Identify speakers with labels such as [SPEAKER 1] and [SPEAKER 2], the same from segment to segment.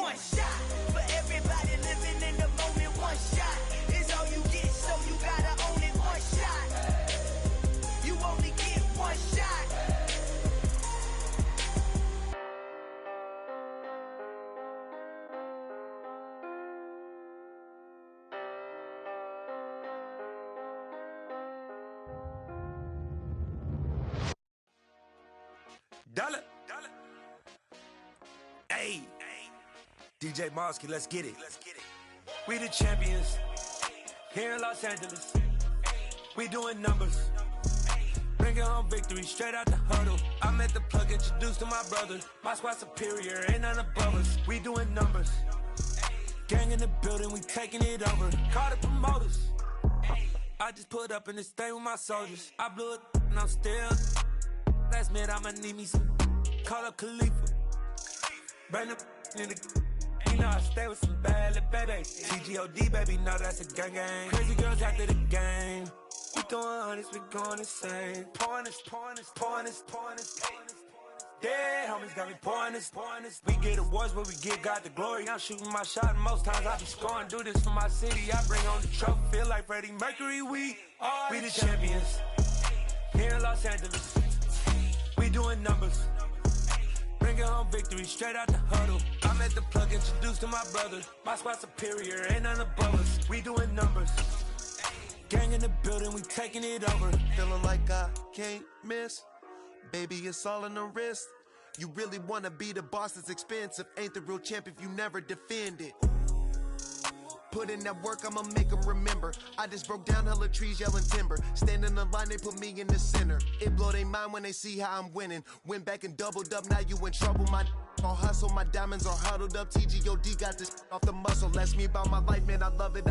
[SPEAKER 1] one shot. For everybody living in the moment, one shot is all you get, so you gotta own it. One shot, you only get one shot.
[SPEAKER 2] Dollar. Hey, DJ Mosky, let's get it. We the champions here in Los Angeles. We doing numbers. Bringing home victory straight out the huddle. I met the plug, introduced to my brother. My squad superior, ain't none above us. We doing numbers. Gang in the building, we taking it over. Call the promoters. I just put up in this thing with my soldiers. I blew it and I'm still. Last minute I'ma need me some. Call up Khalifa. Bring up in the. You know I stay with some bad little baby. TGOD baby, know that's a gang gang. Crazy girls after the game. We doing honest, we going insane. Pouring this. Yeah, homies got me pouring this. We get awards, but we give God the glory. I'm shooting my shot, and most times I be scoring. Do this for my city, I bring on the trophy. Feel like Freddie Mercury, we the champions here in Los Angeles. We doing numbers. Bringing home victory straight out the huddle. I met the plug, introduced to my brother. My squad superior, ain't none above us. We doing numbers. Gang in the building, we taking it over.
[SPEAKER 3] Feeling like I can't miss. Baby, it's all in the wrist. You really wanna be the boss, it's expensive. Ain't the real champ if you never defend it. Put in that work, I'ma make them remember. I just broke down hella trees, yelling timber. Stand in the line, they put me in the center. It blow their mind when they see how I'm winning. Went back and doubled up, now you in trouble. My all hustle, my diamonds are huddled up. TGOD got this off the muscle. Ask me about my life, man, I love it.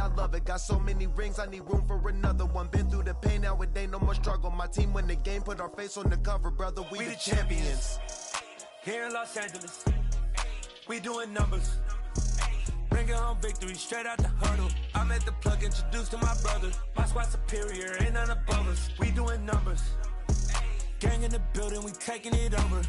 [SPEAKER 3] Got so many rings, I need room for another one. Been through the pain, now it ain't no more struggle. My team win the game, put our face on the cover, brother. We the champions.
[SPEAKER 2] Here in Los Angeles, we doing numbers. Bringing home victory straight out the huddle. I met the plug, introduced to my brother. My squad superior, ain't none above us. We doing numbers. Gang in the building, we taking it over.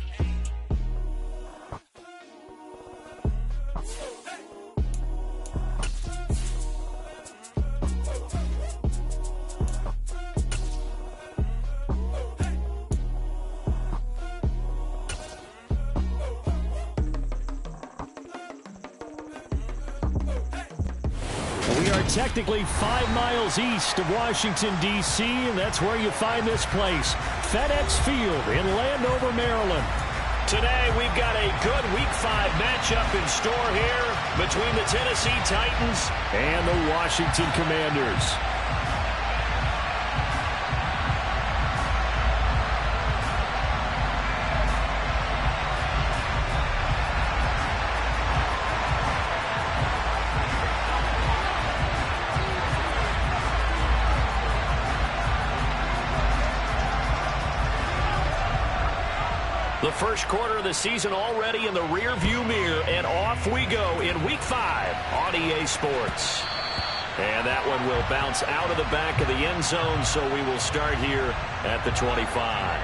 [SPEAKER 4] We are technically 5 miles east of Washington, D.C., and that's where you find this place, FedEx Field in Landover, Maryland. Today, we've got a good Week 5 matchup in store here between the Tennessee Titans and the Washington Commanders. The first quarter of the season already in the rear-view mirror, and off we go in Week 5 on EA Sports. And that one will bounce out of the back of the end zone, so we will start here at the 25.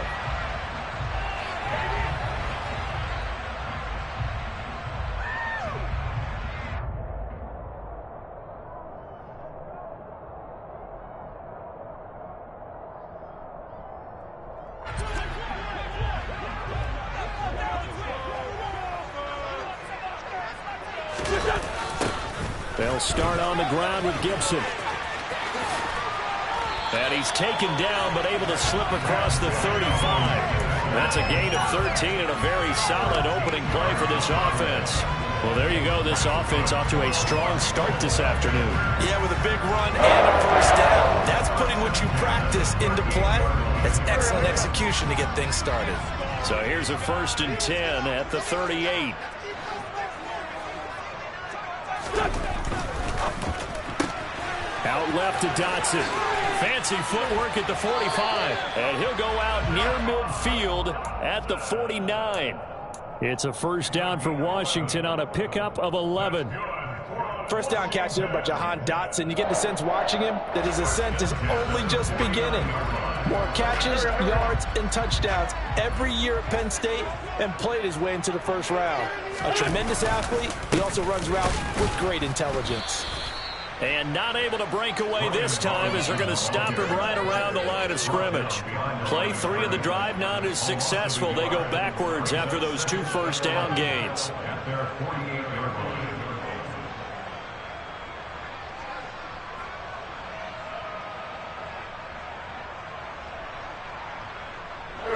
[SPEAKER 4] They'll start on the ground with Gibson. And he's taken down, but able to slip across the 35. That's a gain of 13 and a very solid opening play for this offense. Well, there you go. This offense off to a strong start this afternoon.
[SPEAKER 5] Yeah, with a big run and a first down. That's putting what you practice into play. That's excellent execution to get things started.
[SPEAKER 4] So here's a 1st and 10 at the 38. Out left to Dotson. Fancy footwork at the 45. And he'll go out near midfield at the 49. It's a first down for Washington on a pickup of 11.
[SPEAKER 5] First down catch there by Jahan Dotson. You get the sense watching him that his ascent is only just beginning. More catches, yards, and touchdowns every year at Penn State and played his way into the first round. A tremendous athlete. He also runs routes with great intelligence.
[SPEAKER 4] And not able to break away this time as they're going to stop him right around the line of scrimmage. Play 3 of the drive not as successful. They go backwards after those 2 first down gains.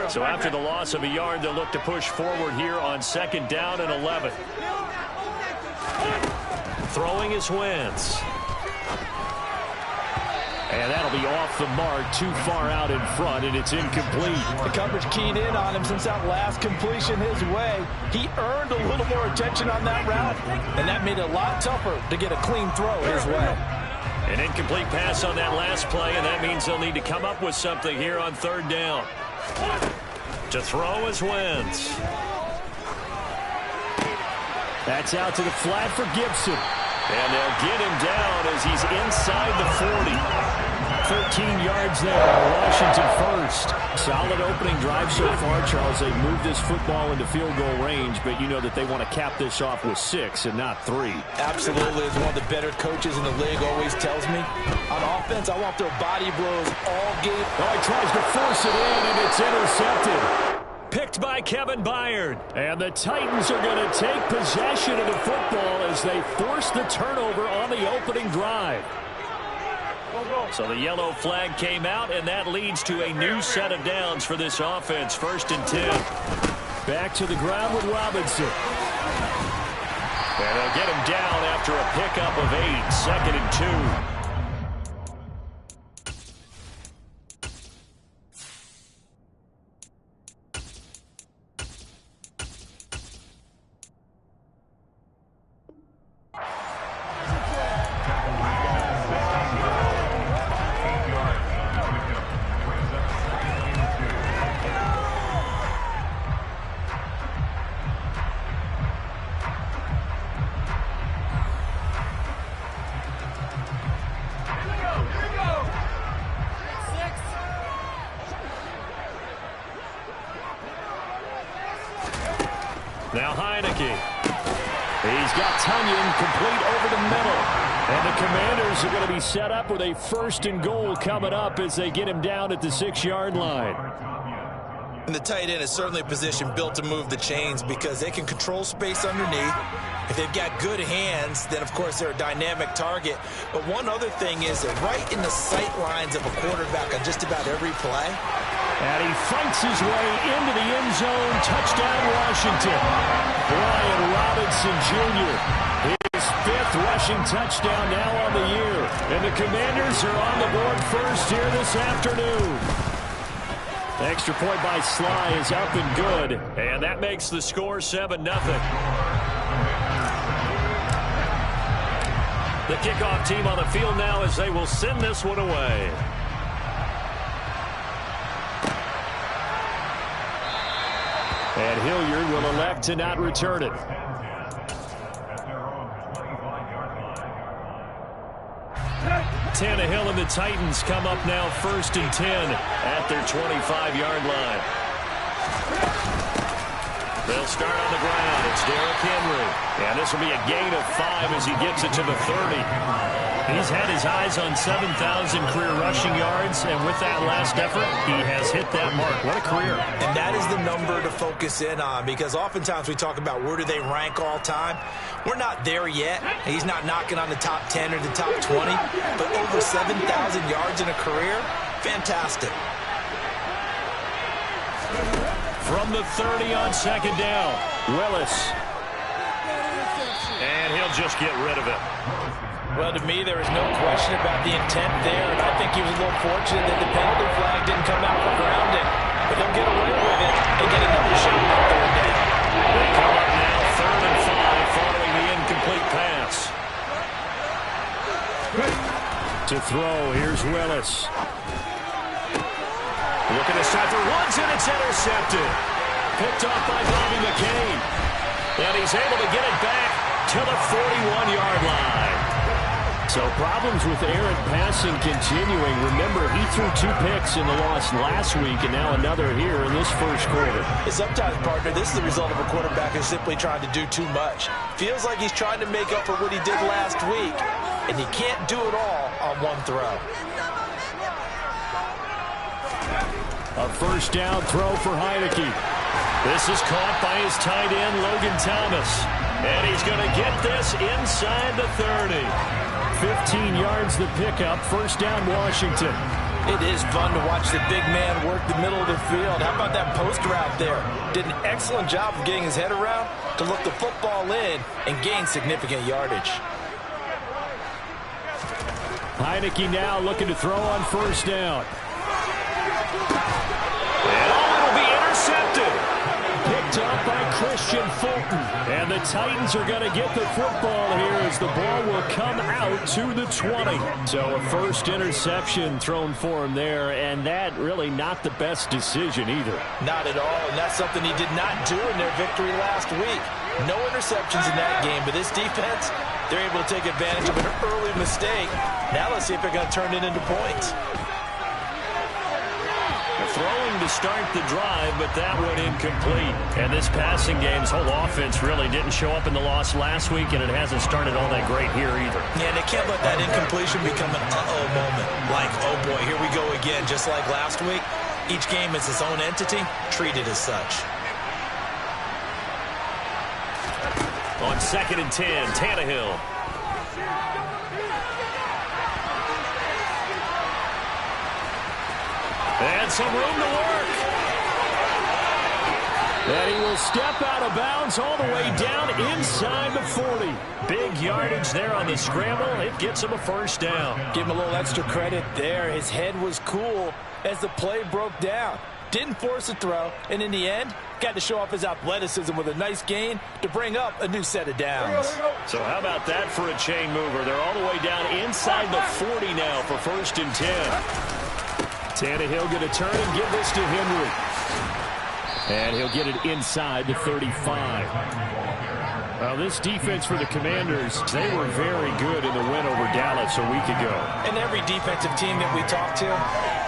[SPEAKER 4] So after the loss of a yard, they'll look to push forward here on 2nd down and 11. Throwing is Wentz. And that'll be off the mark, too far out in front, and it's incomplete.
[SPEAKER 5] The coverage keyed in on him since that last completion his way. He earned a little more attention on that route, and that made it a lot tougher to get a clean throw his way.
[SPEAKER 4] An incomplete pass on that last play, and that means they'll need to come up with something here on 3rd down. To throw is Wentz. That's out to the flat for Gibson. And they'll get him down as he's inside the 40. 13 yards there. Washington first. Solid opening drive so far, Charles. They've moved this football into field goal range, but you know that they want to cap this off with 6 and not 3.
[SPEAKER 5] Absolutely. As one of the better coaches in the league always tells me, on offense, I want their body blows all game.
[SPEAKER 4] Oh, he tries to force it in, and it's intercepted. Picked by Kevin Byard. And the Titans are going to take possession of the football as they force the turnover on the opening drive. So the yellow flag came out, and that leads to a new set of downs for this offense. 1st and 10. Back to the ground with Robinson. And they'll get him down after a pickup of 8. 2nd and 2. Now Heineke. He's got Tunyon complete over the middle. And the Commanders are going to be set up with a 1st and goal coming up as they get him down at the 6-yard line.
[SPEAKER 5] And the tight end is certainly a position built to move the chains because they can control space underneath. If they've got good hands, then of course they're a dynamic target. But one other thing is that right in the sight lines of a quarterback on just about every play.
[SPEAKER 4] And he fights his way into the end zone. Touchdown, Washington. Brian Robinson Jr. His 5th rushing touchdown now on the year. And the Commanders are on the board first here this afternoon. The extra point by Sly is up and good. And that makes the score 7-0. The kickoff team on the field now as they will send this one away. And Hilliard will elect to not return it. Tannehill and the Titans come up now 1st and 10 at their 25-yard line. They'll start on the ground. It's Derrick Henry. And this will be a gain of 5 as he gets it to the 30. He's had his eyes on 7,000 career rushing yards, and with that last effort, he has hit that mark. What a career.
[SPEAKER 5] And that is the number to focus in on because oftentimes we talk about where do they rank all time. We're not there yet. He's not knocking on the top 10 or the top 20, but over 7,000 yards in a career, fantastic.
[SPEAKER 4] From the 30 on 2nd down, Willis. And he'll just get rid of it.
[SPEAKER 5] Well, to me, there is no question about the intent there, and I think he was a little fortunate that the penalty flag didn't come out for grounding. But they'll get away with it and get another shot on 3rd down.
[SPEAKER 4] They come up now 3rd and 5 following the incomplete pass. To throw, here's Willis. Looking to start the runs, and it's intercepted. Picked off by Bobby McCain. And he's able to get it back to the 41-yard line. So problems with errant passing continuing. Remember, he threw 2 picks in the loss last week and now another here in this first quarter.
[SPEAKER 5] Sometimes, partner, this is the result of a quarterback who's simply trying to do too much. Feels like he's trying to make up for what he did last week, and he can't do it all on one throw.
[SPEAKER 4] A first down throw for Heineke. This is caught by his tight end, Logan Thomas. And he's going to get this inside the 30. 15 yards the pickup, first down Washington.
[SPEAKER 5] It is fun to watch the big man work the middle of the field. How about that post route there? Did an excellent job of getting his head around to look the football in and gain significant yardage.
[SPEAKER 4] Heineke now looking to throw on first down. And it'll be intercepted. Picked up by Christian Fulton. And the Titans are going to get the football here as the ball will come out to the 20. So a first interception thrown for him there, and that really not the best decision either.
[SPEAKER 5] Not at all, and that's something he did not do in their victory last week. No interceptions in that game, but this defense, they're able to take advantage of an early mistake. Now let's see if they're going to turn it into points.
[SPEAKER 4] Throwing to start the drive, but that one incomplete. And this passing game's whole offense really didn't show up in the loss last week, and it hasn't started all that great here either.
[SPEAKER 5] Yeah, and they can't let that incompletion become an uh-oh moment. Like, oh boy, here we go again, just like last week. Each game is its own entity, treated as such.
[SPEAKER 4] On 2nd and 10, Tannehill. And some room to work. And he will step out of bounds all the way down inside the 40. Big yardage there on the scramble. It gets him a first down.
[SPEAKER 5] Give him a little extra credit there. His head was cool as the play broke down. Didn't force a throw, and in the end, got to show off his athleticism with a nice gain to bring up a new set of downs.
[SPEAKER 4] So how about that for a chain mover? They're all the way down inside the 40 now for 1st and 10. Tannehill going to turn and give this to Henry. And he'll get it inside the 35. Well, this defense for the Commanders, they were very good in the win over Dallas a week ago.
[SPEAKER 5] And every defensive team that we talk to,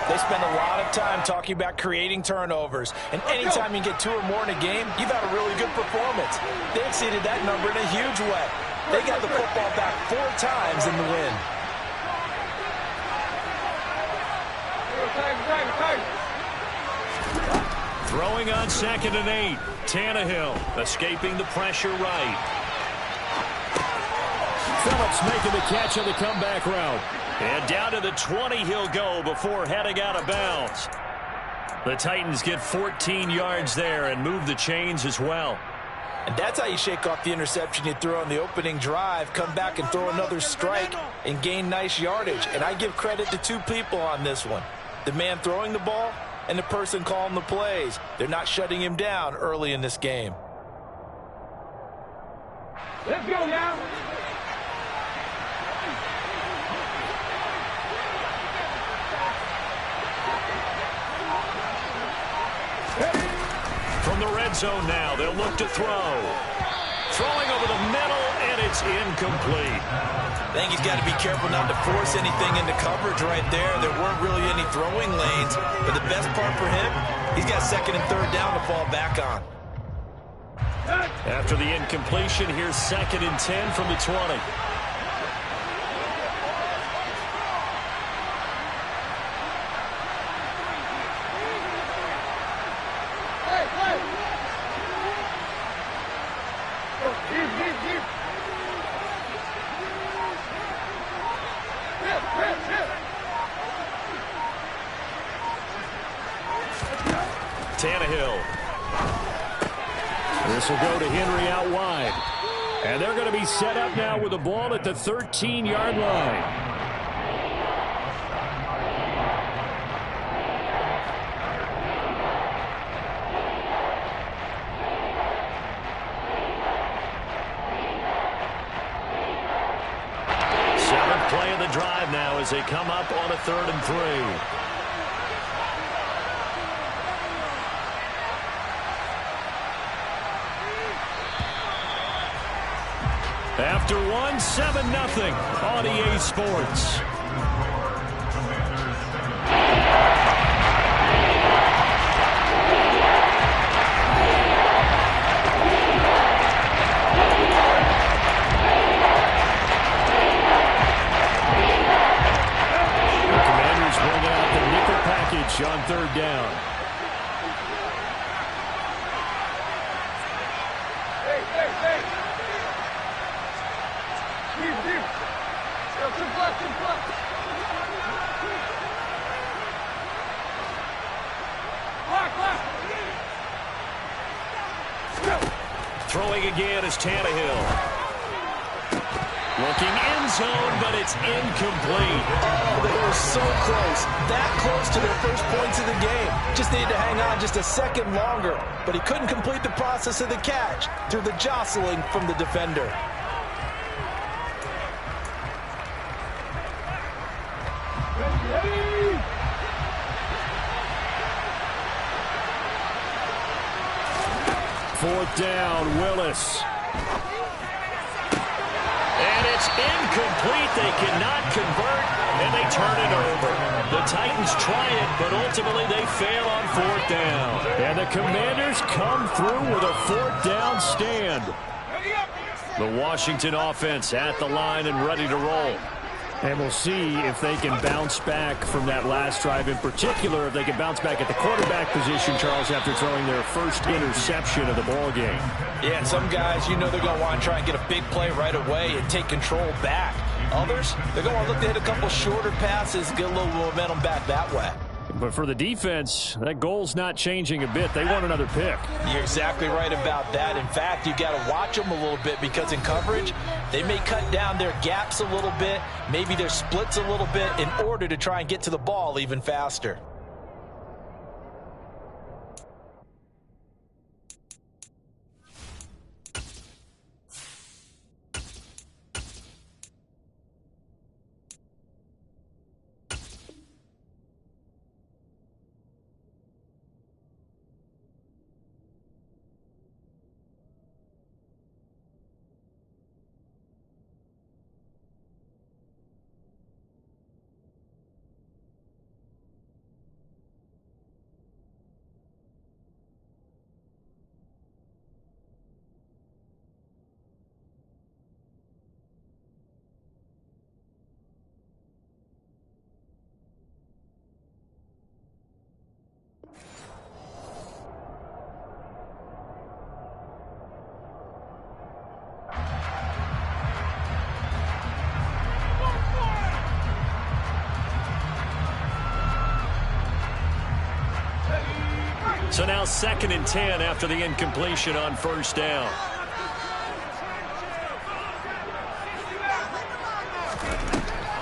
[SPEAKER 5] they spend a lot of time talking about creating turnovers. And anytime you get 2 or more in a game, you've had a really good performance. They exceeded that number in a huge way. They got the football back 4 times in the win.
[SPEAKER 4] Throwing on 2nd and 8. Tannehill escaping the pressure right. Phillips making the catch on the comeback route. And down to the 20 he'll go before heading out of bounds. The Titans get 14 yards there and move the chains as well.
[SPEAKER 5] And that's how you shake off the interception you threw on the opening drive, come back and throw another strike and gain nice yardage. And I give credit to 2 people on this one. The man throwing the ball and the person calling the plays. They're not shutting him down early in this game.
[SPEAKER 6] Let's go now.
[SPEAKER 4] From the red zone now, they'll look to throw. Throwing over the middle, and it's incomplete.
[SPEAKER 5] I think he's got to be careful not to force anything into coverage right there. There weren't really any throwing lanes, but the best part for him, he's got 2nd and 3rd down to fall back on.
[SPEAKER 4] After the incompletion, here's 2nd and 10 from the 20. Tannehill. This will go to Henry out wide. And they're going to be set up now with the ball at the 13-yard line. Seventh play of the drive now as they come up on a 3rd and 3. After one, 7-0 on EA Sports. The Commanders bring out the nickel package on 3rd down. Throwing again is Tannehill. Looking end zone, but it's incomplete.
[SPEAKER 5] Oh, they were so close. That close to their first points of the game. Just needed to hang on just a second longer. But he couldn't complete the process of the catch through the jostling from the defender.
[SPEAKER 4] Fourth down, Willis. And it's incomplete. They cannot convert, and they turn it over. The Titans try it, but ultimately they fail on 4th down. And the Commanders come through with a 4th down stand. The Washington offense at the line and ready to roll. And we'll see if they can bounce back from that last drive. In particular, if they can bounce back at the quarterback position, Charles, after throwing their first interception of the ball game.
[SPEAKER 5] Yeah, and some guys, you know they're going to want to try and get a big play right away and take control back. Others, they're going to want to look to hit a couple shorter passes, get a little momentum back that way.
[SPEAKER 4] But for the defense, that goal's not changing a bit. They want another pick.
[SPEAKER 5] You're exactly right about that. In fact, you got to watch them a little bit because in coverage, they may cut down their gaps a little bit, maybe their splits a little bit in order to try and get to the ball even faster.
[SPEAKER 4] So now 2nd and 10 after the incompletion on 1st down.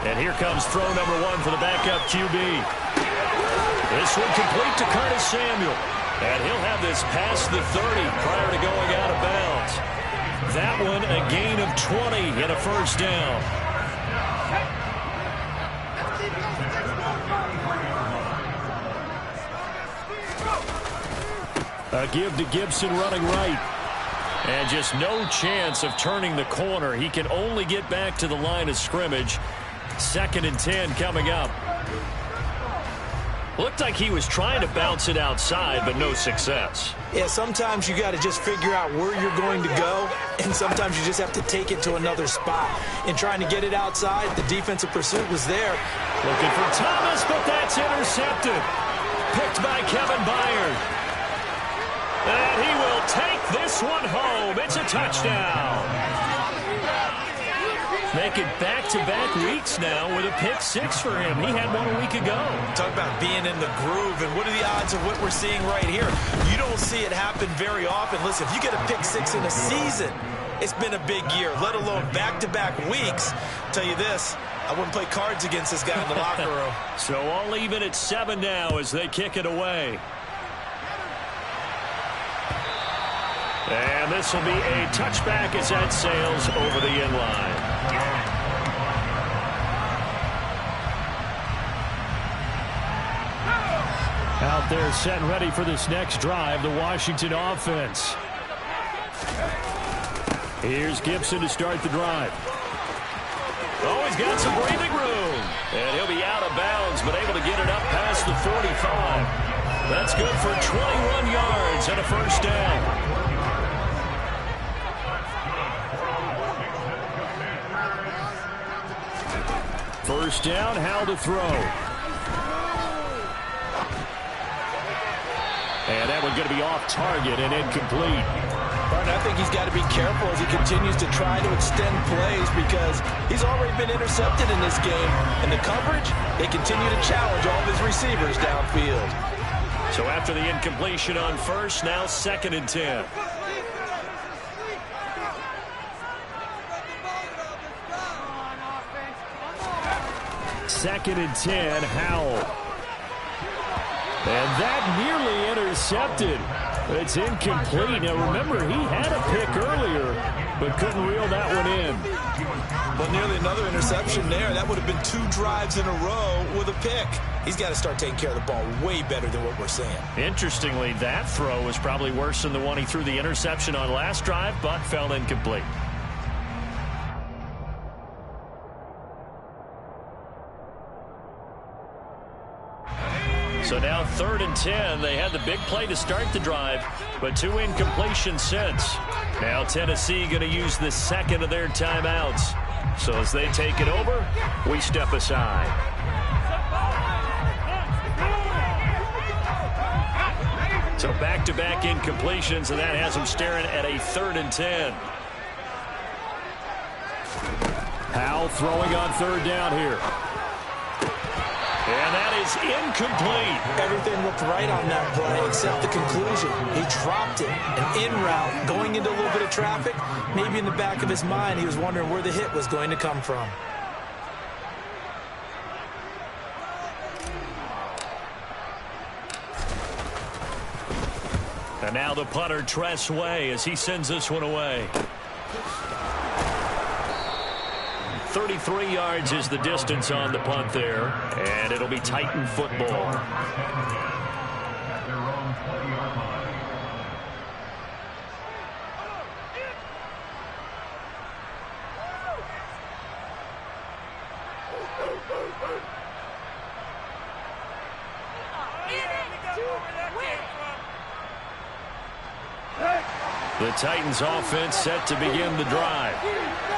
[SPEAKER 4] And here comes throw number 1 for the backup QB. This one complete to Curtis Samuel. And he'll have this past the 30 prior to going out of bounds. That one a gain of 20 and a 1st down. A give to Gibson running right. And just no chance of turning the corner. He can only get back to the line of scrimmage. 2nd and 10 coming up. Looked like he was trying to bounce it outside, but no success.
[SPEAKER 5] Yeah, sometimes you got to just figure out where you're going to go, and sometimes you just have to take it to another spot. In trying to get it outside, the defensive pursuit was there.
[SPEAKER 4] Looking for Thomas, but that's intercepted. Picked by Kevin Byard. And he will take this one home. It's a touchdown. Making back-to-back weeks now with a pick 6 for him. He had one a week ago.
[SPEAKER 5] Talk about being in the groove, and what are the odds of what we're seeing right here? You don't see it happen very often. Listen, if you get a pick 6 in a season, it's been a big year, let alone back-to-back weeks. I'll tell you this, I wouldn't play cards against this guy in the locker room.
[SPEAKER 4] So all even at 7 now as they kick it away. And this will be a touchback as that sails over the end line. Out there set and ready for this next drive, the Washington offense. Here's Gibson to start the drive. Oh, he's got some breathing room. And he'll be out of bounds, but able to get it up past the 45. That's good for 21 yards and a first down. First down, Howell to throw. And that one's going to be off target and incomplete.
[SPEAKER 5] I think he's got to be careful as he continues to try to extend plays because he's already been intercepted in this game. And the coverage, they continue to challenge all of his receivers downfield.
[SPEAKER 4] So after the incompletion on first, now 2nd and 10. Second and 10, Howell. And that nearly intercepted. It's incomplete. Now, remember, he had a pick earlier, but couldn't reel that one in.
[SPEAKER 5] Well, nearly another interception there. That would have been 2 drives in a row with a pick. He's got to start taking care of the ball way better than what we're seeing. Interestingly, that throw was probably worse than the one he threw the interception on last drive, but fell incomplete. So now 3rd and 10. They had the big play to start the drive, but 2 incompletions since. Now Tennessee going to use the second of their timeouts. So as they take it over, we step aside. So back-to-back incompletions, and that has them staring at a 3rd and 10. Howell throwing on 3rd down here. And that is incomplete. Everything looked right on that play except the conclusion. He dropped it. An in route going into a little bit of traffic. Maybe in the back of his mind he was wondering where the hit was going to come from.
[SPEAKER 4] And now the punter, Tress Way, as he sends this one away. 33 yards is the distance on the punt there, and it'll be Titan football. The Titans offense set to begin the drive.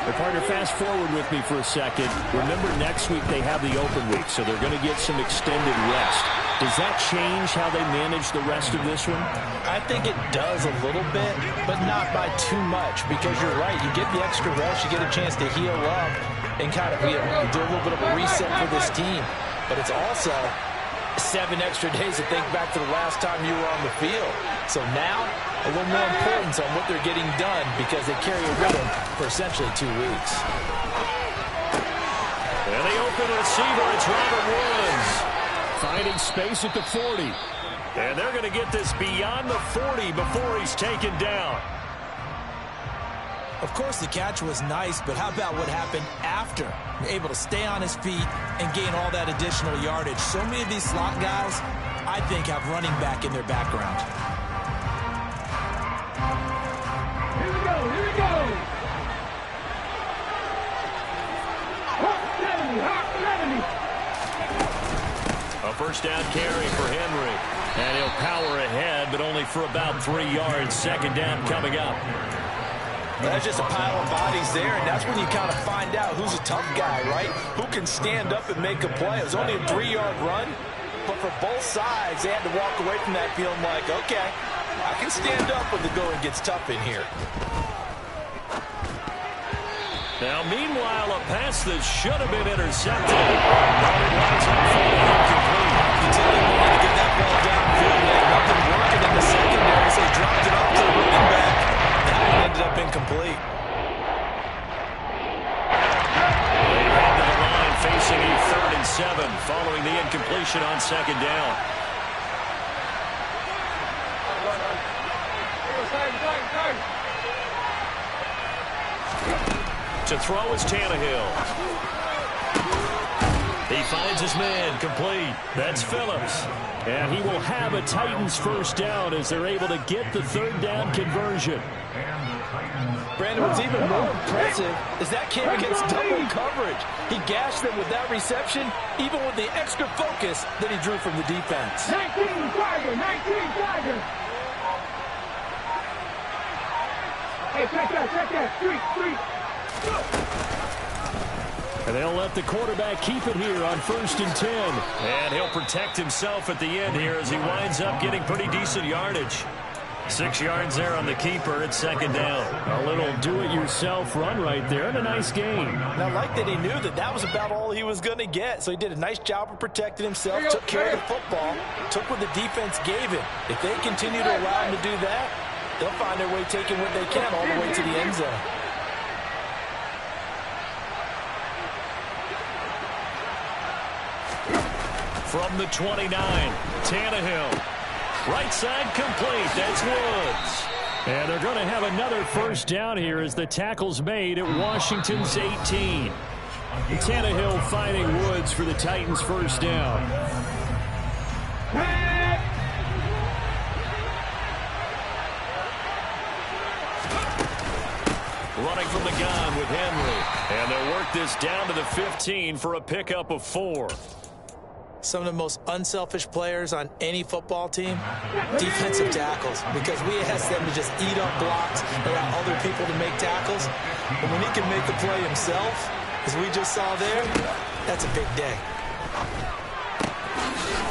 [SPEAKER 4] The partner, fast forward with me for a second. Remember, next week they have the open week, so they're going to get some extended rest. Does that change how they manage the rest of this one?
[SPEAKER 5] I think it does a little bit, but not by too much, because you're right. You get the extra rest, you get a chance to heal up and kind of do a little bit of a reset for this team. But it's also 7 extra days to think back to the last time you were on the field. So now, a little more importance on what they're getting done because they carry a rhythm for essentially 2 weeks.
[SPEAKER 4] And the open receiver, it's Robert Woods. Finding space at the 40. And they're going to get this beyond the 40 before he's taken down.
[SPEAKER 5] Of course, the catch was nice, but how about what happened after? Able to stay on his feet and gain all that additional yardage. So many of these slot guys, I think, have running back in their background.
[SPEAKER 6] Here we go, here we go!
[SPEAKER 4] A first down carry for Henry. And he'll power ahead, but only for about 3 yards. 2nd down coming up.
[SPEAKER 5] That's just a pile of bodies there, and that's when you kind of find out who's a tough guy, right? Who can stand up and make a play. It was only a 3-yard run, but for both sides, they had to walk away from that feeling like, okay, I can stand up when the going gets tough in here.
[SPEAKER 4] Now, meanwhile, a pass that should have been intercepted.
[SPEAKER 5] Continue to get that ball downfield. They had nothing working in the secondary, so he dropped it off to the running back. That one ended up incomplete.
[SPEAKER 4] They head to the line facing a 3rd and 7 following the incompletion on 2nd down. To throw is Tannehill. He finds his man, complete. That's Phillips. And he will have a Titans first down as they're able to get the 3rd down conversion.
[SPEAKER 6] And the Titans
[SPEAKER 5] Brandon, what's even more impressive is that came against double coverage. He gashed them with that reception, even with the extra focus that he drew from the defense.
[SPEAKER 6] 19 Tiger, 19 Tiger. Hey, check that, street.
[SPEAKER 4] And they'll let the quarterback keep it here on 1st and 10. And he'll protect himself at the end here as he winds up getting pretty decent yardage. 6 yards there on the keeper at 2nd down. A little do-it-yourself run right there and a nice game.
[SPEAKER 5] And I like that he knew that was about all he was going to get. So he did a nice job of protecting himself, took care of the football, took what the defense gave him. If they continue to allow him to do that, they'll find their way taking what they can all the way to the end zone.
[SPEAKER 4] From the 29, Tannehill. Right side complete. That's Woods. And they're going to have another 1st down here as the tackle's made at Washington's 18. Tannehill finding Woods for the Titans' 1st down. Running from the gun with Henry. And they'll work this down to the 15 for a pickup of 4.
[SPEAKER 5] Some of the most unselfish players on any football team, defensive tackles, because we ask them to just eat up blocks, allow other people to make tackles. But when he can make the play himself, as we just saw there, that's a big day.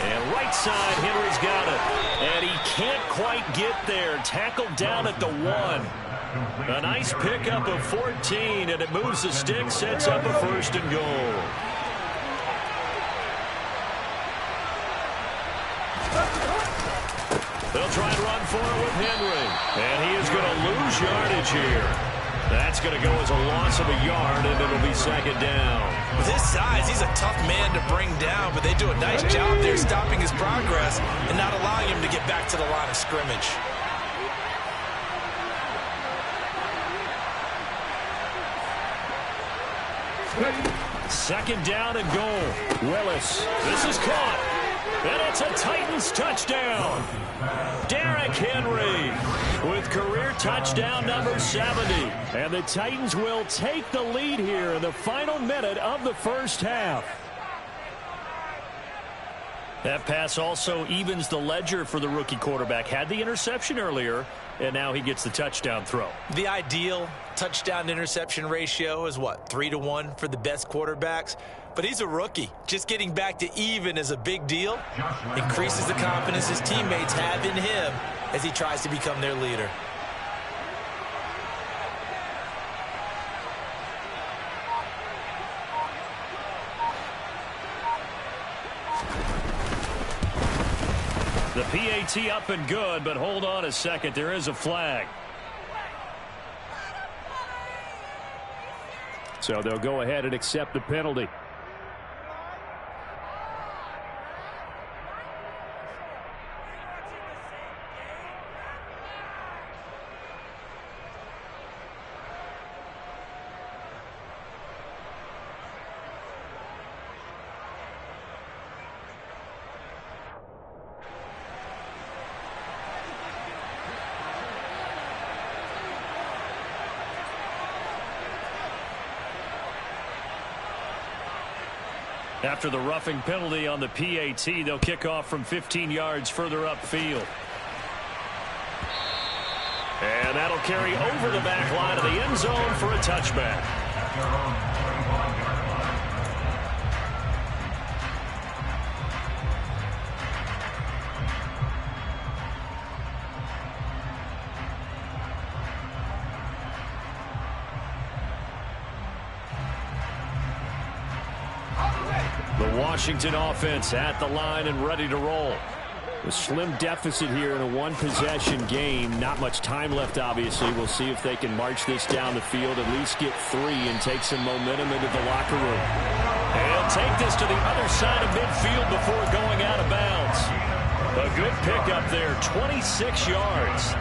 [SPEAKER 4] And right side, Henry's got it. And he can't quite get there. Tackled down at the 1. A nice pickup of 14, and it moves the stick, sets up a 1st and goal. They'll try and run for it with Henry. And he is going to lose yardage here. That's going to go as a loss of a yard, and it'll be 2nd down.
[SPEAKER 5] With his size, he's a tough man to bring down, but they do a nice job there stopping his progress and not allowing him to get back to the line of scrimmage.
[SPEAKER 4] Second down and goal. Willis. This is caught. And it's a Titans touchdown. Derrick Henry with career touchdown number 70. And the Titans will take the lead here in the final minute of the 1st half. That pass also evens the ledger for the rookie quarterback. Had the interception earlier, and now he gets the touchdown throw.
[SPEAKER 5] The ideal touchdown-interception ratio is, what, 3-to-1 for the best quarterbacks? But he's a rookie. Just getting back to even is a big deal. Increases the confidence his teammates have in him as he tries to become their leader.
[SPEAKER 4] The PAT up and good, but hold on a second. There is a flag. So they'll go ahead and accept the penalty. After the roughing penalty on the PAT, they'll kick off from 15 yards further upfield. And that'll carry over the back line of the end zone for a touchback. The Washington offense at the line and ready to roll. A slim deficit here in a one-possession game. Not much time left, obviously. We'll see if they can march this down the field, at least get 3 and take some momentum into the locker room. And take this to the other side of midfield before going out of bounds. A good pickup there, 26 yards.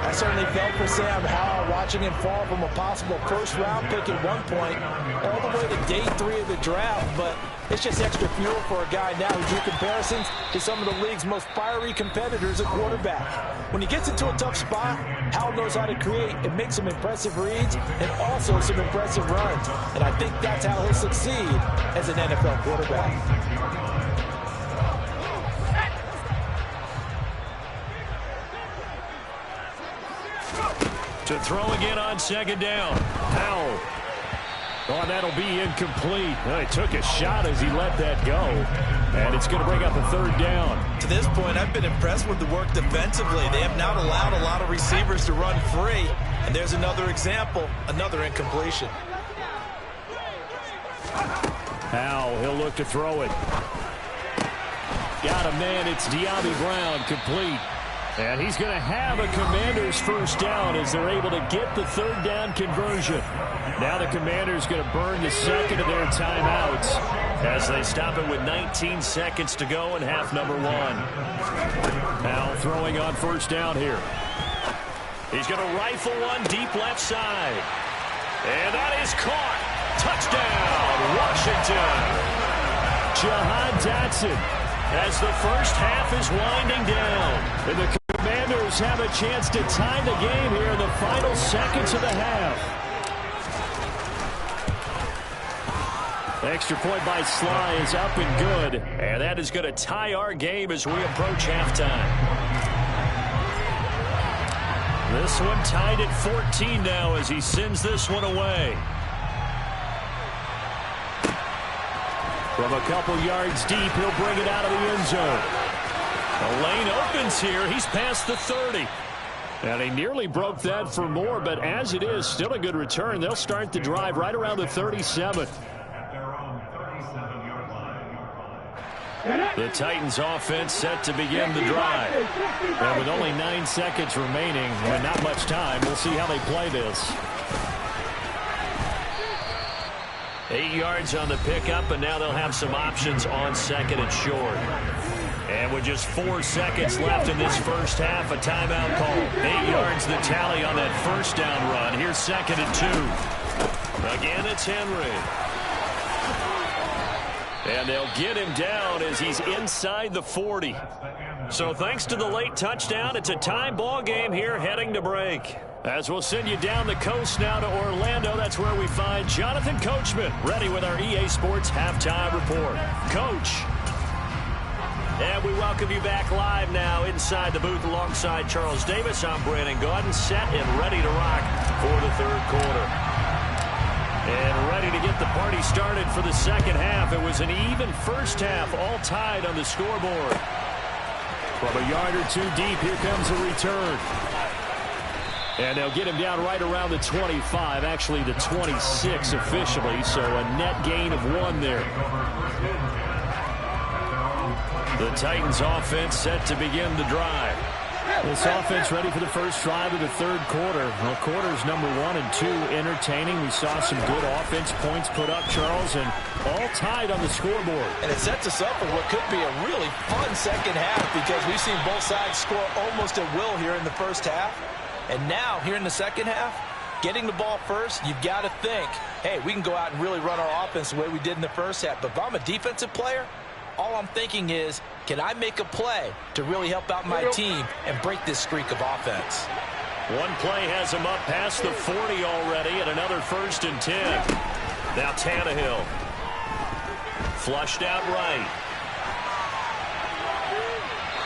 [SPEAKER 5] I certainly felt for Sam Howell watching him fall from a possible first-round pick at one point all the way to day 3 of the draft, but it's just extra fuel for a guy now who drew comparisons to some of the league's most fiery competitors at quarterback. When he gets into a tough spot, Howell knows how to create and make some impressive reads and also some impressive runs, and I think that's how he'll succeed as an NFL quarterback.
[SPEAKER 4] To throw again on second down. Howell. Oh, that'll be incomplete. Well, he took a shot as he let that go. And it's going to bring up a third down.
[SPEAKER 5] To this point, I've been impressed with the work defensively. They have not allowed a lot of receivers to run free. And there's another example, another incompletion.
[SPEAKER 4] Howell, he'll look to throw it. Got a man, it's De'Ami Brown, complete. And he's going to have a Commanders first down as they're able to get the third down conversion. Now the Commanders going to burn the second of their timeouts as they stop it with 19 seconds to go in half number 1. Now throwing on first down here. He's going to rifle one deep left side. And that is caught. Touchdown, Washington. Jahan Dotson as the first half is winding down. And the Commanders have a chance to tie the game here in the final seconds of the half. Extra point by Sly is up and good. And that is going to tie our game as we approach halftime. This one tied at 14 now as he sends this one away. From a couple yards deep, he'll bring it out of the end zone. The lane opens here. He's past the 30. And he nearly broke that for more, but as it is, still a good return. They'll start the drive right around the 37. The Titans offense set to begin the drive. And with only 9 seconds remaining and not much time, we'll see how they play this. 8 yards on the pickup, and now they'll have some options on second and short. And with just 4 seconds left in this first half, a timeout call. 8 yards the tally on that first down run. Here's second and 2. Again, it's Henry. And they'll get him down as he's inside the 40. So thanks to the late touchdown, it's a tie ball game here heading to break. As we'll send you down the coast now to Orlando, that's where we find Jonathan Coachman, ready with our EA Sports Halftime Report. Coach. And we welcome you back live now inside the booth alongside Charles Davis. I'm Brandon Gaudin, set and ready to rock for the third quarter. And ready to get the party started for the second half. It was an even first half, all tied on the scoreboard. From a yard or two deep, here comes a return. And they'll get him down right around the 25, actually the 26 officially, so a net gain of 1 there. The Titans offense set to begin the drive. This offense ready for the first drive of the third quarter. Well, quarters number 1 and 2 entertaining. We saw some good offense points put up, Charles, and all tied on the scoreboard.
[SPEAKER 5] And it sets us up for what could be a really fun second half because we've seen both sides score almost at will here in the first half. And now, here in the second half, getting the ball first, you've got to think, hey, we can go out and really run our offense the way we did in the first half. But if I'm a defensive player, all I'm thinking is, can I make a play to really help out my team and break this streak of offense?
[SPEAKER 4] One play has him up past the 40 already, and another 1st and 10. Now Tannehill. Flushed out right.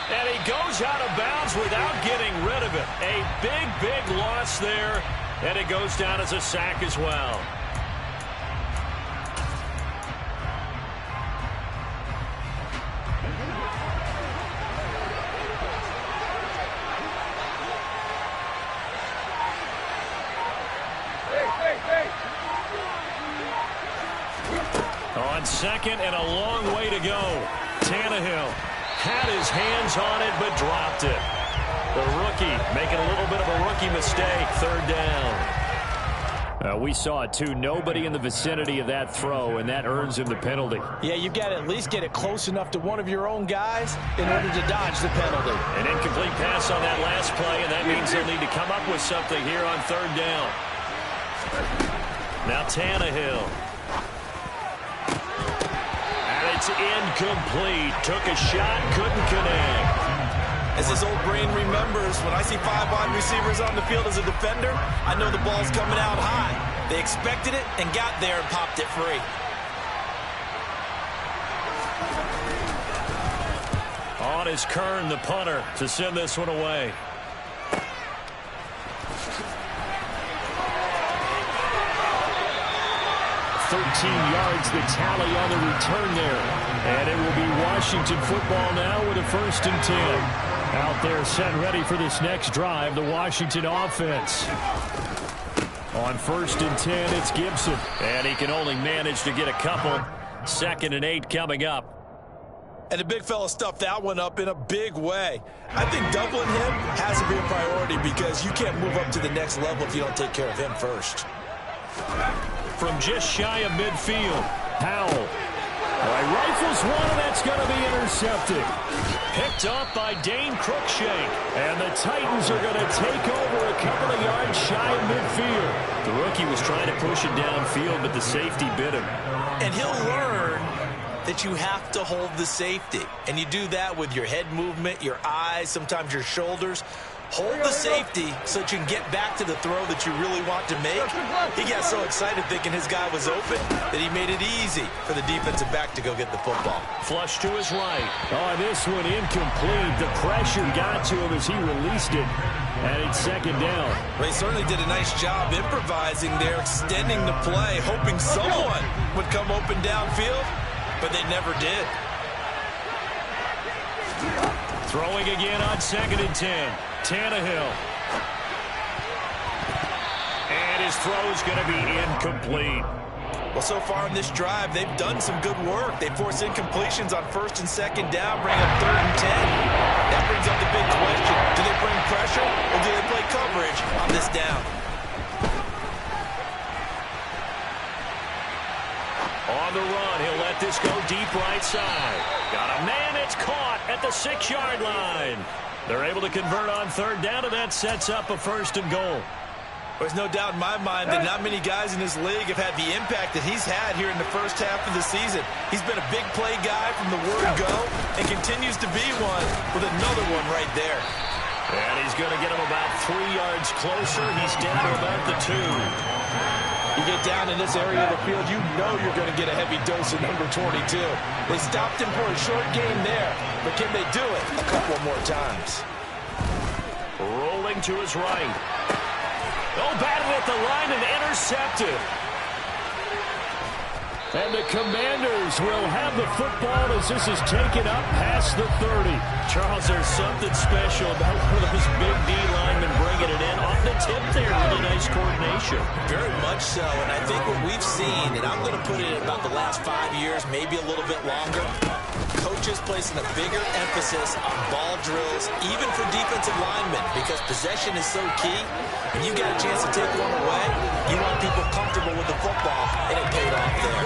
[SPEAKER 4] And he goes out of bounds without getting rid of it. A big, big loss there, and it goes down as a sack as well. On second and a long way to go. Tannehill had his hands on it but dropped it. The rookie making a little bit of a rookie mistake. Third down. We saw it too. Nobody in the vicinity of that throw, and that earns him the penalty.
[SPEAKER 5] Yeah, you've got to at least get it close enough to one of your own guys in order to dodge the penalty.
[SPEAKER 4] An incomplete pass on that last play, and that means they'll need to come up with something here on third down. Now Tannehill. And it's incomplete. Took a shot, couldn't connect.
[SPEAKER 5] As his old brain remembers, when I see 5 wide receivers on the field as a defender, I know the ball's coming out high. They expected it and got there and popped it free.
[SPEAKER 4] On is Kern, the punter, to send this one away. yards the tally on the return there. And it will be Washington football now with a 1st and 10. Out there set ready for this next drive, the Washington offense. On 1st and 10, it's Gibson. And he can only manage to get a couple. 2nd and 8 coming up.
[SPEAKER 5] And the big fella stuffed that one up in a big way. I think doubling him has to be a priority because you can't move up to the next level if you don't take care of him first.
[SPEAKER 4] From just shy of midfield, Powell. Rifles one, and that's going to be intercepted. Picked up by Dane Cruikshank. And the Titans are going to take over a couple of yards shy of midfield. The rookie was trying to push it downfield, but the safety bit him.
[SPEAKER 5] And he'll learn that you have to hold the safety. And you do that with your head movement, your eyes, sometimes your shoulders. Hold the safety so that you can get back to the throw that you really want to make. He got so excited thinking his guy was open that he made it easy for the defensive back to go get the football.
[SPEAKER 4] Flush to his right. Oh, this one incomplete. The pressure got to him as he released it. And it's 2nd down.
[SPEAKER 5] They certainly did a nice job improvising there, extending the play, hoping someone would come open downfield, but they never did.
[SPEAKER 4] Throwing again on 2nd and 10. Tannehill. And his throw's going to be incomplete.
[SPEAKER 5] Well, so far in this drive, they've done some good work. They force incompletions on 1st and 2nd down, bring up 3rd and 10. That brings up the big question. Do they bring pressure or do they play coverage on this down?
[SPEAKER 4] On the run, he'll let this go deep right side. Got a man, it's caught at the 6-yard line. They're able to convert on 3rd down, and that sets up a 1st and goal.
[SPEAKER 5] There's no doubt in my mind that not many guys in this league have had the impact that he's had here in the first half of the season. He's been a big play guy from the word go and continues to be one with another one right there.
[SPEAKER 4] And he's going to get him about 3 yards closer. He's down to about the 2.
[SPEAKER 5] You get down in this area of the field, you know you're going to get a heavy dose of number 22. They stopped him for a short game there, but can they do it a couple more times?
[SPEAKER 4] Rolling to his right. Oh, batted at the line and intercepted. And the Commanders will have the football as this is taken up past the 30. Charles, there's something special about one of those big D linemen bringing it in off the tip there. Really nice coordination.
[SPEAKER 5] Very much so, and I think what we've seen, and I'm going to put it at about the last 5 years, maybe a little bit longer, coaches placing a bigger emphasis on ball drills, even for defensive linemen, because possession is so key. When you get a chance to take one away, you want people comfortable with the football, and it paid off there.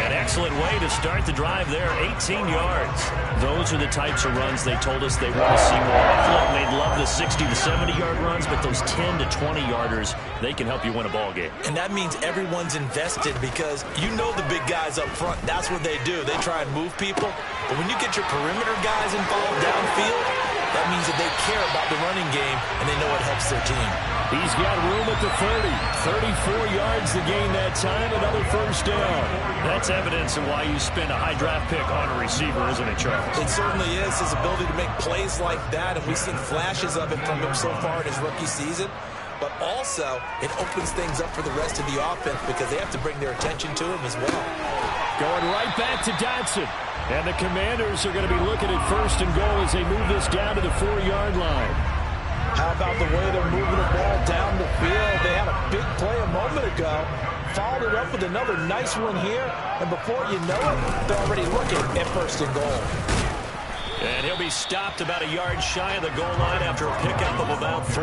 [SPEAKER 4] An excellent way to start the drive there, 18 yards. Those are the types of runs they told us they want to see more of. They'd love the 60 to 70-yard runs, but those 10 to 20-yarders, they can help you win a ball game.
[SPEAKER 5] And that means everyone's invested because you know the big guys up front, that's what they do. They try and move people. But when you get your perimeter guys involved downfield, that means that they care about the running game and they know it helps their team.
[SPEAKER 4] He's got room at the 30. 34 yards to gain that time, another 1st down. That's evidence of why you spend a high draft pick on a receiver, isn't it, Charles?
[SPEAKER 5] It certainly is, his ability to make plays like that, and we've seen flashes of it from him so far in his rookie season. But also, it opens things up for the rest of the offense because they have to bring their attention to him as well.
[SPEAKER 4] Going right back to Dotson. And the Commanders are going to be looking at 1st and goal as they move this down to the 4-yard line.
[SPEAKER 5] How about the way they're moving the ball down the field? They had a big play a moment ago. Followed it up with another nice one here. And before you know it, they're already looking at 1st and goal.
[SPEAKER 4] And he'll be stopped about a yard shy of the goal line after a pickup of about 3.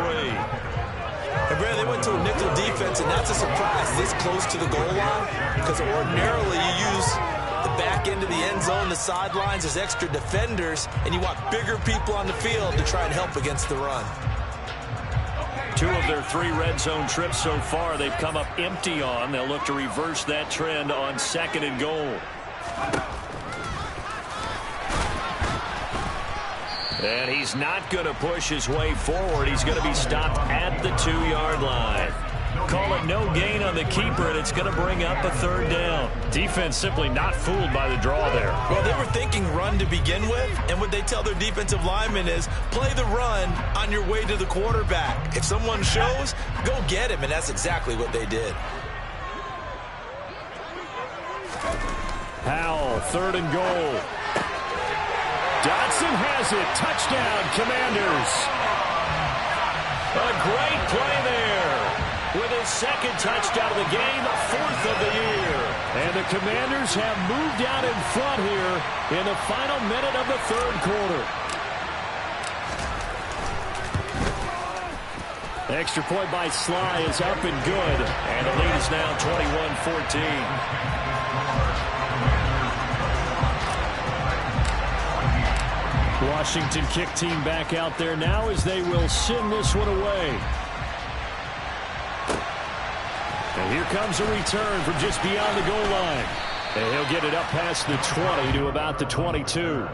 [SPEAKER 5] And Brad, they went to a nickel defense, and that's a surprise this close to the goal line, because ordinarily you use the back end of the end zone, the sidelines as extra defenders, and you want bigger people on the field to try and help against the run.
[SPEAKER 4] 2 of their 3 red zone trips so far they've come up empty on. They'll look to reverse that trend on 2nd and goal. And he's not going to push his way forward. He's going to be stopped at the 2-yard line. Call it no gain on the keeper, and it's going to bring up a 3rd down. Defense simply not fooled by the draw there.
[SPEAKER 5] Well, they were thinking run to begin with, and what they tell their defensive linemen is play the run on your way to the quarterback. If someone shows, go get him, and that's exactly what they did.
[SPEAKER 4] Howell, 3rd and goal. Dotson has it. Touchdown, Commanders. A great play there. With his 2nd touchdown of the game, 4th of the year. And the Commanders have moved out in front here in the final minute of the 3rd quarter. Extra point by Sly is up and good. And the lead is now 21-14. Washington kick team back out there now as they will send this one away. And here comes a return from just beyond the goal line. And he'll get it up past the 20 to about the 22.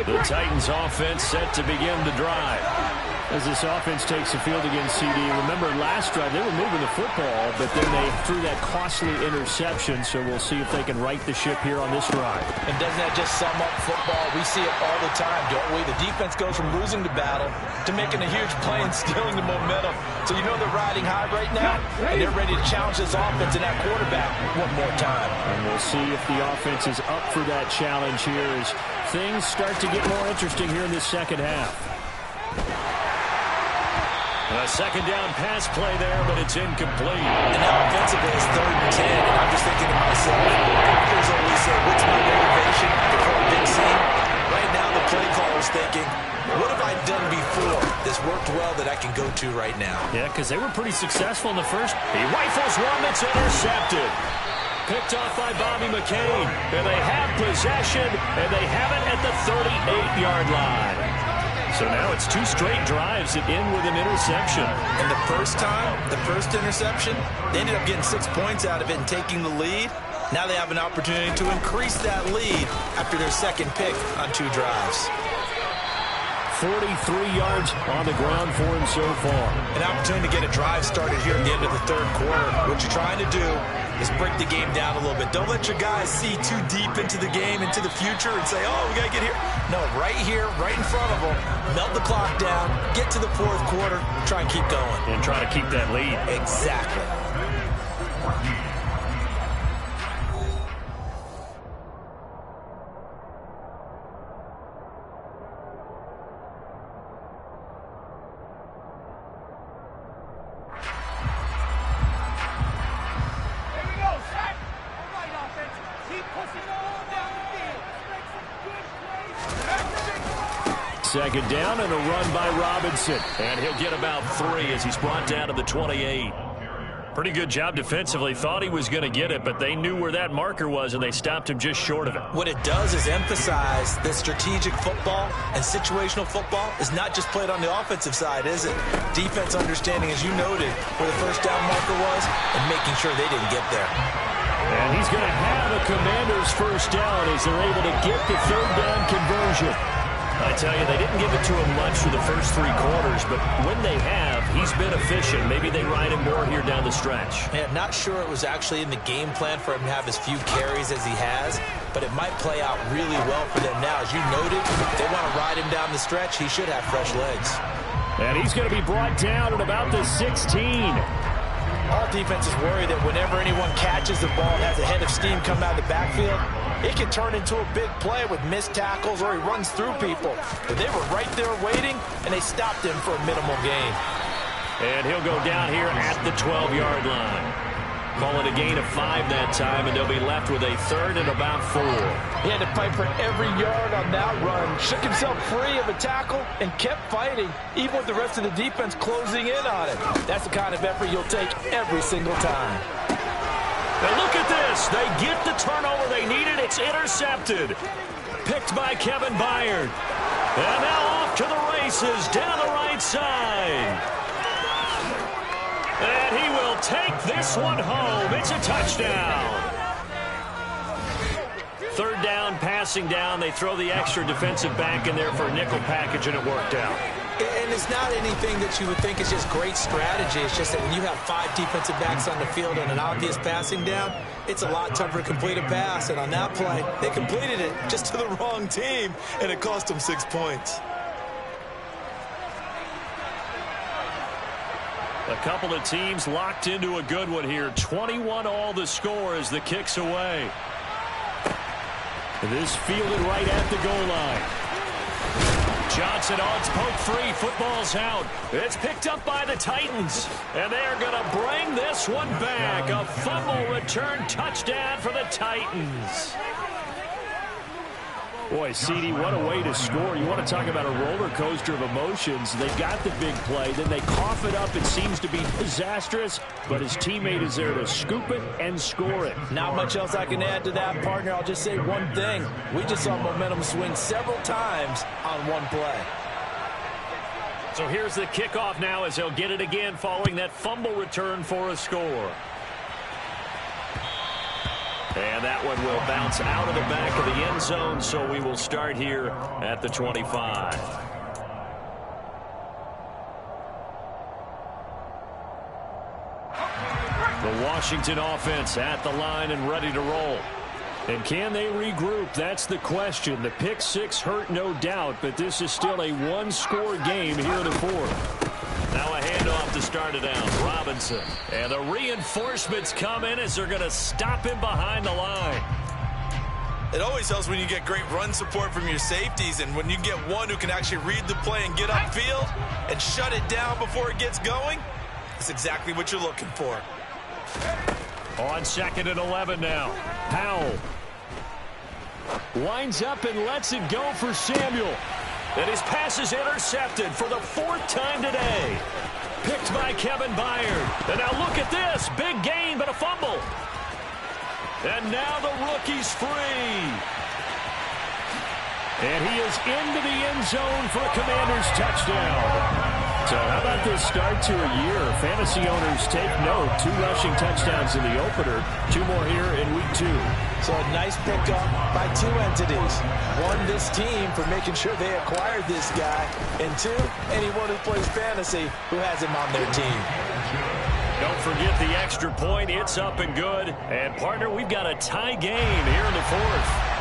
[SPEAKER 4] The Titans offense set to begin the drive. As this offense takes the field against CD, remember last drive they were moving the football, but then they threw that costly interception, so we'll see if they can right the ship here on this drive.
[SPEAKER 5] And doesn't that just sum up football? We see it all the time, don't we? The defense goes from losing the battle to making a huge play and stealing the momentum. So you know they're riding high right now, and they're ready to challenge this offense and that quarterback one more time.
[SPEAKER 4] And we'll see if the offense is up for that challenge here as things start to get more interesting here in this 2nd half. A 2nd down pass play there, but it's incomplete.
[SPEAKER 5] And now offensively it's 3rd and 10, and I'm just thinking to myself, doctors always say, what's my motivation before a big scene? Right now the play caller's thinking, what have I done before this worked well that I can go to right now?
[SPEAKER 4] Yeah, because they were pretty successful in the first. He rifles one that's intercepted. Picked off by Bobby McCain. And they have possession, and they have it at the 38-yard line. So now it's 2 straight drives that end with an interception.
[SPEAKER 5] And the first time, the first interception, they ended up getting 6 points out of it and taking the lead. Now they have an opportunity to increase that lead after their 2nd pick on 2 drives.
[SPEAKER 4] 43 yards on the ground for him so far.
[SPEAKER 5] An opportunity to get a drive started here at the end of the 3rd quarter. What you're trying to do is break the game down a little bit. Don't let your guys see too deep into the game, into the future, and say, oh, we got to get here. No, right here, right in front of them, melt the clock down, get to the 4th quarter, try and keep going.
[SPEAKER 4] And try to keep that lead.
[SPEAKER 5] Exactly.
[SPEAKER 4] Second down and a run by Robinson. And he'll get about 3 as he's brought down to the 28. Pretty good job defensively. Thought he was going to get it, but they knew where that marker was, and they stopped him just short of it.
[SPEAKER 5] What it does is emphasize that strategic football and situational football is not just played on the offensive side, is it? Defense understanding, as you noted, where the first down marker was and making sure they didn't get there.
[SPEAKER 4] And he's going to have a Commander's first down as they're able to get the 3rd down conversion. I tell you, they didn't give it to him much for the first 3 quarters, but when they have, he's been efficient. Maybe they ride him more here down the stretch.
[SPEAKER 5] Yeah, not sure it was actually in the game plan for him to have as few carries as he has, but it might play out really well for them now. As you noted, if they want to ride him down the stretch, he should have fresh legs.
[SPEAKER 4] And he's going to be brought down at about the 16.
[SPEAKER 5] All defenses worry that whenever anyone catches the ball and has a head of steam come out of the backfield, it can turn into a big play with missed tackles or he runs through people. But they were right there waiting, and they stopped him for a minimal gain.
[SPEAKER 4] And he'll go down here at the 12-yard line. Call it a gain of 5 that time, and they'll be left with a third and about 4.
[SPEAKER 5] He had to fight for every yard on that run. Shook himself free of a tackle and kept fighting, even with the rest of the defense closing in on it. That's the kind of effort you'll take every single time.
[SPEAKER 4] Now look at this. They get the turnover they needed. It's intercepted. Picked by Kevin Byard. And now off to the races down the right side. And he will take this one home. It's a touchdown. Third down, passing down. They throw the extra defensive back in there for a nickel package, and it worked out.
[SPEAKER 5] And it's not anything that you would think is just great strategy. It's just that when you have 5 defensive backs on the field and an obvious passing down, it's a lot tougher to complete a pass. And on that play, they completed it just to the wrong team, and it cost them 6 points.
[SPEAKER 4] A couple of teams locked into a good one here. 21 all the score as the kick's away. This fielded right at the goal line. Johnson odds poke free. Football's out. It's picked up by the Titans. And they're going to bring this one back. A fumble return touchdown for the Titans. Boy, CD, what a way to score. You want to talk about a roller coaster of emotions. They got the big play, then they cough it up. It seems to be disastrous, but his teammate is there to scoop it and score it.
[SPEAKER 5] Not much else I can add to that, partner. I'll just say one thing. We just saw momentum swing several times on one play.
[SPEAKER 4] So here's the kickoff now as he'll get it again following that fumble return for a score. And that one will bounce out of the back of the end zone, so we will start here at the 25. The Washington offense at the line and ready to roll. And can they regroup? That's the question. The pick six hurt, no doubt, but this is still a one-score game here in the fourth. Now a handoff to start it out. Robinson. And the reinforcements come in as they're going to stop him behind the line.
[SPEAKER 5] It always helps when you get great run support from your safeties, and when you get one who can actually read the play and get upfield and shut it down before it gets going, that's exactly what you're looking for.
[SPEAKER 4] On 2nd and 11 now. Powell. Winds up and lets it go for Samuel. And his pass is intercepted for the 4th time today. Picked by Kevin Byard. And now look at this. Big gain, but a fumble. And now the rookie's free. And he is into the end zone for a Commanders touchdown. So how about this start to a year? Fantasy owners take note. 2 rushing touchdowns in the opener. 2 more here in week 2.
[SPEAKER 5] So a nice pickup by 2 entities. 1, this team for making sure they acquired this guy. And 2, anyone who plays fantasy who has him on their team.
[SPEAKER 4] Don't forget the extra point. It's up and good. And, partner, we've got a tie game here in the 4th.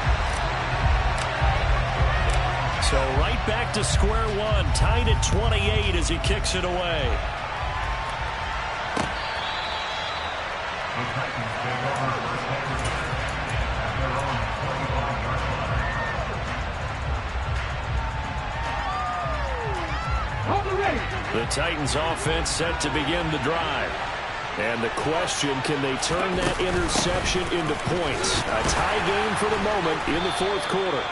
[SPEAKER 4] So right back to square one, tied at 28 as he kicks it away. The Titans offense set to begin the drive. And the question, can they turn that interception into points? A tie game for the moment in the 4th quarter.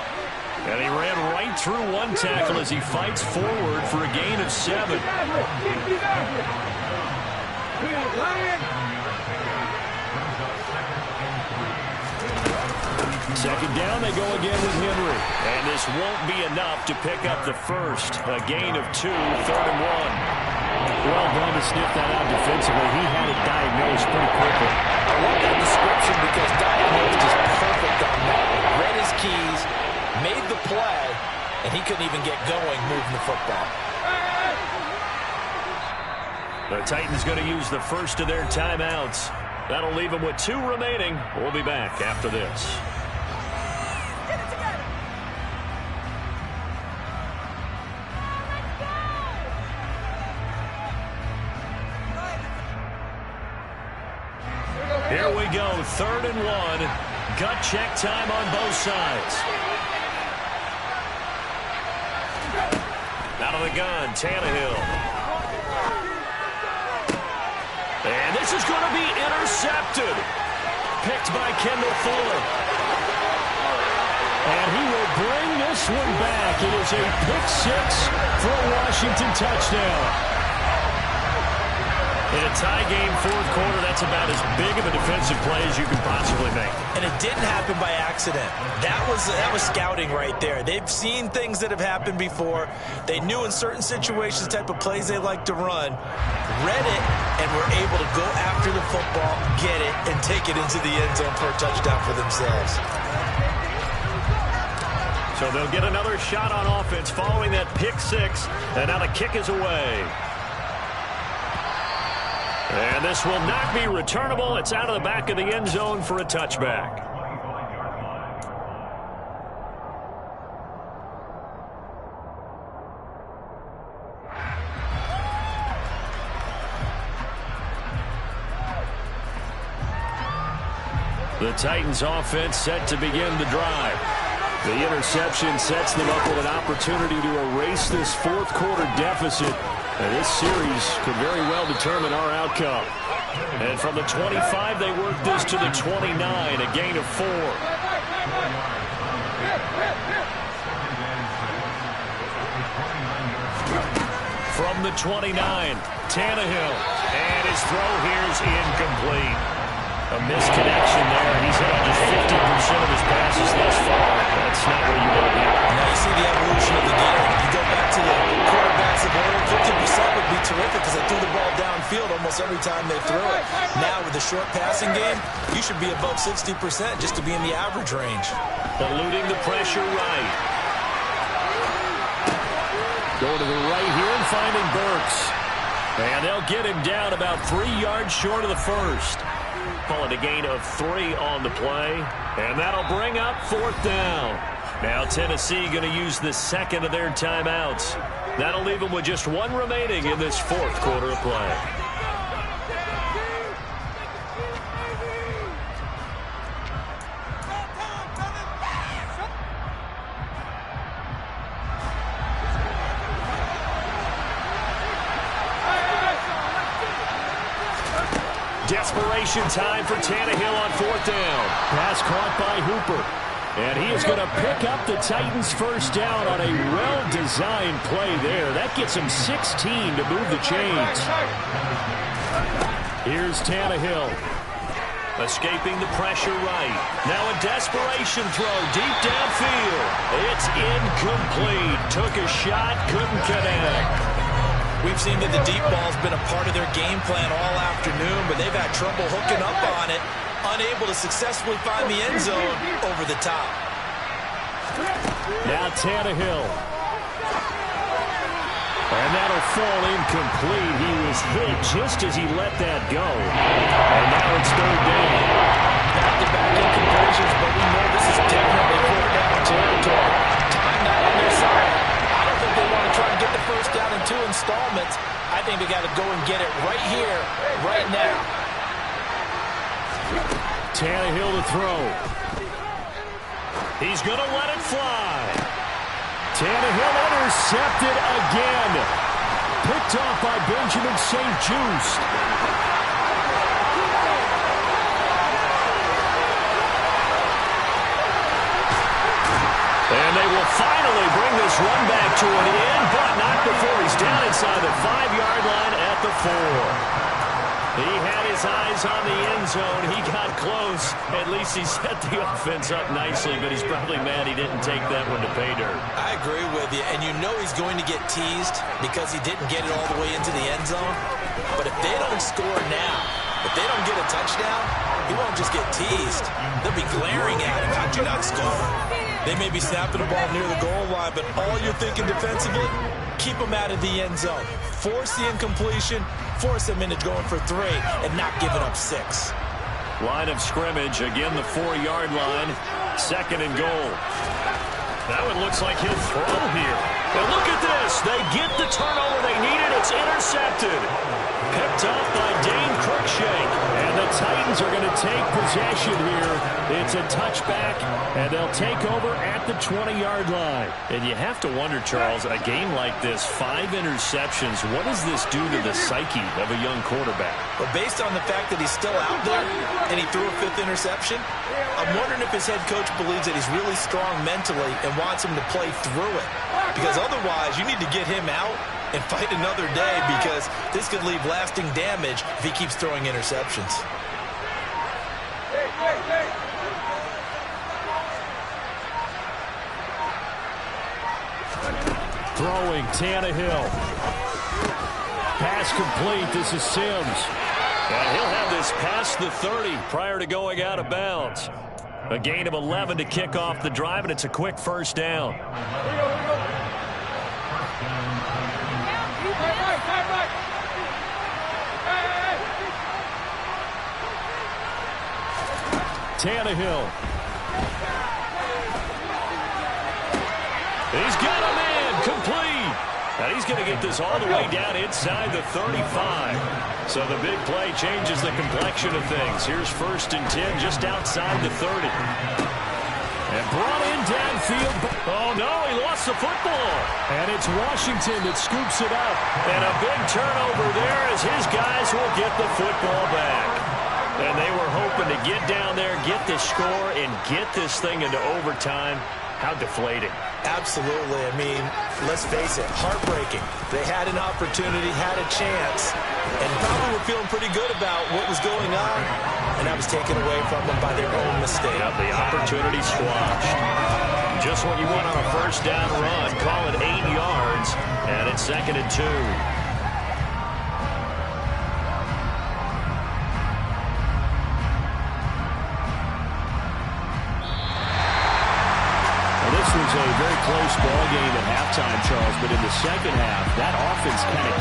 [SPEAKER 4] And he ran right through one tackle as he fights forward for a gain of 7. Second down, they go again with Henry. And this won't be enough to pick up the first. A gain of 2, 3rd and 1. Well done to sniff that out defensively. He had it diagnosed pretty quickly.
[SPEAKER 5] I love that description because diagnosed is perfect on that. Read his keys, made the play, and he couldn't even get going moving the football.
[SPEAKER 4] The Titans going to use the first of their timeouts. That'll leave them with 2 remaining. We'll be back after this. Here we go, 3rd and 1. Gut check time on both sides. Out of the gun, Tannehill. And this this is going to be intercepted. Picked by Kendall Fuller. And he will bring this one back. It is a pick six for a Washington touchdown. In a tie game, fourth quarter, that's about as big of a defensive play as you can possibly make.
[SPEAKER 5] And it didn't happen by accident. That was scouting right there. They've seen things that have happened before. They knew in certain situations the type of plays they like to run, read it, and were able to go after the football, get it, and take it into the end zone for a touchdown for themselves.
[SPEAKER 4] So they'll get another shot on offense following that pick six, and now the kick is away. And this will not be returnable. It's out of the back of the end zone for a touchback. The Titans offense set to begin the drive. The interception sets them up with an opportunity to erase this fourth quarter deficit. And this series could very well determine our outcome. And from the 25, they work this to the 29, a gain of 4. From the 29, Tannehill. And his throw here is incomplete. A misconnection there. He's hit on just 50% of his passes thus far. That's not where you want to be.
[SPEAKER 5] Now you see the evolution of the game. You go back to the quarterbacks of old, 50% would be terrific because they threw the ball downfield almost every time they threw it. Now with the short passing game, you should be above 60% just to be in the average range.
[SPEAKER 4] Eluding the pressure right. Going to the right here and finding Burks. And they'll get him down about 3 yards short of the first. Call it a gain of 3 on the play. And that'll bring up fourth down. Now Tennessee going to use the second of their timeouts. That'll leave them with just 1 remaining in this fourth quarter of play. Desperation time for Tannehill on fourth down. Pass caught by Hooper. And he is going to pick up the Titans' first down on a well-designed play there. That gets him 16 to move the chains. Here's Tannehill. Escaping the pressure right. Now a desperation throw deep downfield. It's incomplete. Took a shot, couldn't connect.
[SPEAKER 5] We've seen that the deep ball's been a part of their game plan all afternoon, but they've had trouble hooking up on it, unable to successfully find the end zone over the top.
[SPEAKER 4] Now Tannehill. And that'll fall incomplete. He was hit just as he let that go. And now it's third down.
[SPEAKER 5] Back-to-back incompletions, but we know this is definitely fourth down territory. Time not on their side. I don't think they want to try and get the first down in 2 installments. I think they got to go and get it right here, right now.
[SPEAKER 4] Tannehill to throw. He's going to let it fly. Tannehill intercepted again. Picked off by Benjamin St-Juste. And they will finally bring this run back to an end, but not before he's down inside the 5-yard line at the 4. He had his eyes on the end zone. He got close. At least he set the offense up nicely, but he's probably mad he didn't take that one to pay dirt.
[SPEAKER 5] I agree with you, and you know he's going to get teased because he didn't get it all the way into the end zone. But if they don't score now, if they don't get a touchdown, he won't just get teased. They'll be glaring at him. How'd you not score? They may be snapping the ball near the goal line, but all you're thinking defensively, keep them out of the end zone. Force the incompletion, force them into going for 3, and not giving up 6.
[SPEAKER 4] Line of scrimmage, again the 4-yard line, 2nd and goal. That one looks like he'll throw here. And look at this, they get the turnover they needed, it's intercepted. Picked up by Dane Cruikshank. And the Titans are going to take possession here. It's a touchback, and they'll take over at the 20-yard line. And you have to wonder, Charles, a game like this, 5 interceptions, what does this do to the psyche of a young quarterback?
[SPEAKER 5] But based on the fact that he's still out there and he threw a 5th interception, I'm wondering if his head coach believes that he's really strong mentally and wants him to play through it. Because otherwise, you need to get him out and fight another day, because this could leave lasting damage if he keeps throwing interceptions.
[SPEAKER 4] Throwing, Tannehill. Pass complete. This is Sims. And he'll have this past the 30 prior to going out of bounds. A gain of 11 to kick off the drive, and it's a quick first down. Tannehill. He's got him in, complete. And he's going to get this all the way down inside the 35. So the big play changes the complexion of things. Here's 1st and 10 just outside the 30. And brought in downfield. Oh, no, he lost the football. And it's Washington that scoops it up. And a big turnover there as his guys will get the football back. And they were hoping to get down there, get the score, and get this thing into overtime. How deflating.
[SPEAKER 5] Absolutely. I mean, let's face it, heartbreaking. They had an opportunity, had a chance, and probably were feeling pretty good about what was going on, and that was taken away from them by their own mistake.
[SPEAKER 4] Yep, the opportunity squashed. Just what you want on a first down run. Call it 8 yards, and it's 2nd and 2. This was a very close ball game at halftime, Charles, but in the second half, that offense kind of